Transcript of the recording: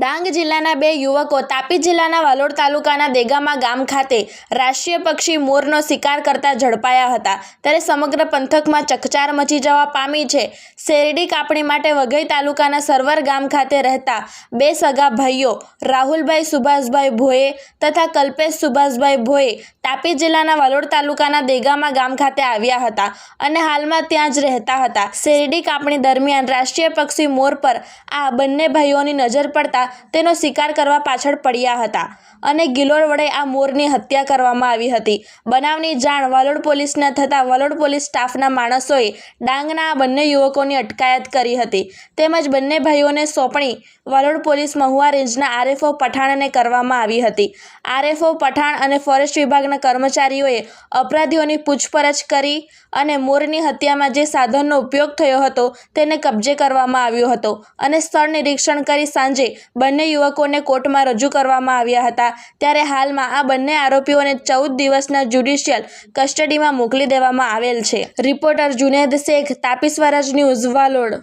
ડાંગ જિલ્લાના બે યુવકો તાપી જિલ્લાના વાલોડ તાલુકાના દેગામા ગામ ખાતે રાષ્ટ્રીય પક્ષી મોરનો શિકાર કરતા ઝડપાયા હતા। ત્યારે સમગ્ર પંથકમાં ચકચાર મચી જવા પામી છે। શેરડી કાપણી માટે વઘઈ તાલુકાના સરવર ગામ ખાતે રહેતા બે સગા ભાઈઓ રાહુલભાઈ સુભાષભાઈ ભોએ તથા કલ્પેશ સુભાષભાઈ ભોએ તાપી જિલ્લાના વાલોડ તાલુકાના દેગામા ગામ ખાતે આવ્યા હતા અને હાલમાં ત્યાં જ રહેતા હતા। શેરડી કાપણી દરમિયાન રાષ્ટ્રીય પક્ષી મોર પર આ બંને ભાઈઓની નજર પડતા તેનો શિકાર કરવા પાછળ પડ્યા હતા અને ગિલોર વડે આ મોરની હત્યા કરવામાં આવી હતી। બનાવની જાણ વાલોડ પોલીસને થતાં વાલોડ પોલીસ સ્ટાફના માણસોએ ડાંગના આ બંને યુવકોની અટકાયત કરી હતી તેમજ બંને ભાઈઓને સોંપણી વાલોડ પોલીસ મહુવા રેન્જના આરએફઓ પઠાણને કરવામાં આવી હતી। આરએફઓ પઠાણ અને ફોરેસ્ટ વિભાગના કર્મચારીઓએ અપરાધીઓની પૂછપરછ કરી અને મોરની હત્યામાં જે સાધનનો ઉપયોગ થયો હતો તેને કબજે કરવામાં આવ્યો હતો અને સ્થળ નિરીક્ષણ કરી સાંજે બંને યુવકોને કોર્ટમાં રજૂ કરવામાં આવ્યા હતા। ત્યારે હાલમાં આ બંને આરોપીઓને 14 દિવસના જ્યુડિશિયલ કસ્ટડીમાં મોકલી દેવામાં આવેલ છે। રિપોર્ટર જુનેદ શેખ, તાપી સ્વરાજ ન્યૂઝ, વાલોડ।